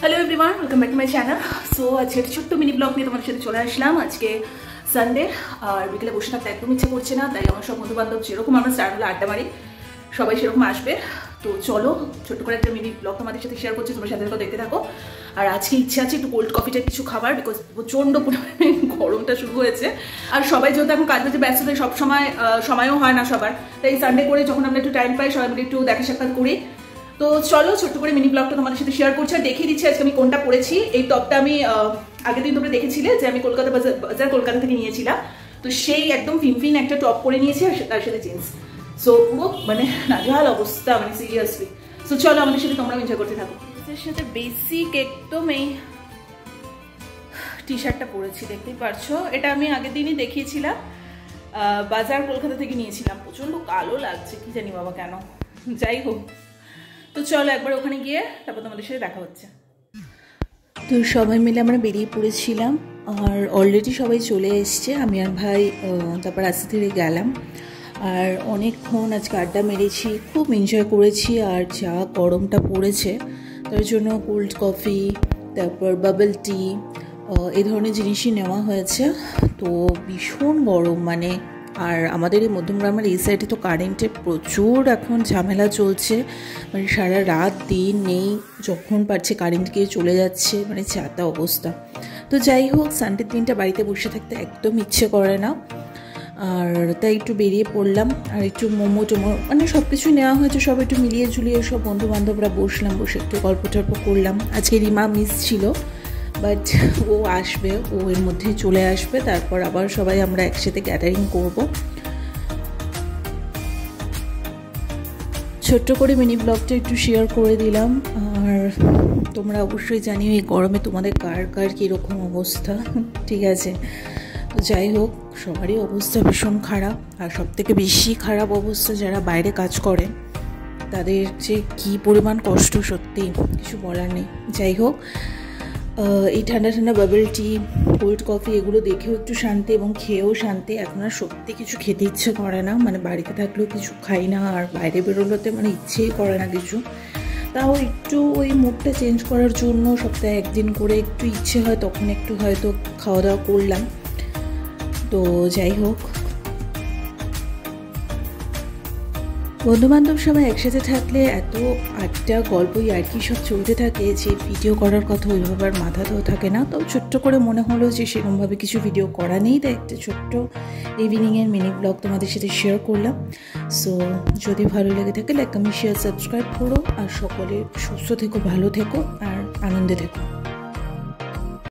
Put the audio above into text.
Hello everyone, welcome back to my channel. So आज एक छोट्ट mini blog নিয়ে তোমাদের সাথে চলে আসলাম। আজকে সানডে আর বিকেলে বসে থাকতে একদম ইচ্ছে করছে না, তাই আমার সব বন্ধুবান্ধব যেরকম আমরা স্টার হলে আড্ডা মারি সবাই সেরকম আসবে। তো চলো ছোট্ট করে একটা মিনি ব্লগ তোমাদের সাথে শেয়ার করছি, তোমার সাথে দেখতে থাকো। আর আজকে ইচ্ছে আছে একটু কোল্ড কফিটা কিছু খাবার, বিকজ প্রচণ্ড পরিমাণে গরমটা শুরু হয়েছে। আর সবাই যেহেতু এখন কাজ বাজে ব্যস্ত, তাই সময়ও হয় না সবার, তাই সানডে করে যখন আমরা একটু টাইম পাই সবাই মিলে একটু দেখা সাক্ষাৎ করি। তো চলো ছোট্ট করে মিনি ব্লগটা তোমাদের সাথে শেয়ার করছি আর দেখিয়ে দিচ্ছি আজকে আমি কোনটা পরেছি। এই টপটা আমি আগের দিন তোমরা দেখেছিলে যে আমি কলকাতা থেকে নিয়েছিলাম। তো সেই একদম ফিনফিন একটা টপ পরে নিয়েছি আর তার সাথে জিন্স। সো পুরো মানে নাজেহাল অবস্থা, মানে সিরিয়াসলি। সো চলো আমাদের সাথে তোমরা এনজয় করতে থাকো। এর সাথে বেসিক একদম এই টি শার্টটা পরেছি, দেখতেই পারছো। এটা আমি আগের দিনই দেখিয়েছিলাম, বাজার কলকাতা থেকে নিয়েছিলাম। প্রচণ্ড কালো লাগছে, কি জানি বাবা কেন, যাই হোক। তো চলো একবার ওখানে গিয়ে তারপর তোমাদের সাথে দেখা হচ্ছে। তো সবাই মিলে আমরা বেরিয়ে পড়েছিলাম আর অলরেডি সবাই চলে এসছে। আমি আর ভাই তারপর আস্তে ধীরে গেলাম আর অনেকক্ষণ আজকে আড্ডা মেরেছি, খুব এনজয় করেছি। আর যা গরমটা পড়েছে তার জন্য কোল্ড কফি, তারপর বাবল টি, এই ধরনের জিনিসই নেওয়া হয়েছে। তো ভীষণ গরম মানে। আর আমাদের এই মধ্যমগ্রামের এই সাইডে তো কারেন্টের প্রচুর এখন ঝামেলা চলছে, মানে সারা রাত দিন নেই, যখন পারছে কারেন্ট গিয়ে চলে যাচ্ছে, মানে চাতা অবস্থা। তো যাই হোক, সানডের দিনটা বাড়িতে বসে থাকতে একদম ইচ্ছে করে না, আর তাই একটু বেরিয়ে পড়লাম। আর একটু মোমো টোমো মানে সব কিছু নেওয়া হয়েছে, সব একটু মিলিয়ে ঝুলিয়ে সব বন্ধুবান্ধবরা বসলাম, বসে একটু গল্প টল্প করলাম। আজকে রিমা মিস ছিল, বাট ও আসবে, ও এর মধ্যেই চলে আসবে, তারপর আবার সবাই আমরা একসাথে গ্যাদারিং করব। ছোট্ট করে মিনি ব্লগটা একটু শেয়ার করে দিলাম। আর তোমরা অবশ্যই জানিও এই গরমে তোমাদের কার কার কীরকম অবস্থা, ঠিক আছে। তো যাই হোক, সবারই অবস্থা ভীষণ খারাপ, আর সবথেকে বেশি খারাপ অবস্থা যারা বাইরে কাজ করে, তাদের যে কী পরিমাণ কষ্ট, সত্যি কিছু বলার নেই। যাই হোক, এই ঠান্ডা ঠান্ডা বাবল টি, কোল্ড কফি এগুলো দেখেও একটু শান্তি এবং খেয়েও শান্তি। এখন আর সত্যি কিছু খেতে ইচ্ছে করে না, মানে বাড়িতে থাকলেও কিছু খাই না, আর বাইরে বেরোলোতে মানে ইচ্ছেই করে না কিছু। তাও একটু ওই মুডটা চেঞ্জ করার জন্য সপ্তাহে একদিন করে একটু ইচ্ছে হয়, তখন একটু হয়তো খাওয়া দাওয়া করলাম। তো যাই হোক, বন্ধুবান্ধব সবাই একসাথে থাকলে এত আড্ডা গল্প আর কি সব চলতে থাকে যে ভিডিও করার কথা ওইভাবে আর মাথাতেও থাকে না। তো ছোট্ট করে মনে হলো যে সেরকমভাবে কিছু ভিডিও করা নেই, তাই একটা ছোট্ট ইভিনিংয়ের মিনি ব্লগ তোমাদের সাথে শেয়ার করলাম। সো যদি ভালো লেগে থাকে লাইক, কমেন্ট, শেয়ার, সাবস্ক্রাইব করো। আর সকলে সুস্থ থেকো, ভালো থেকো আর আনন্দে থেকো।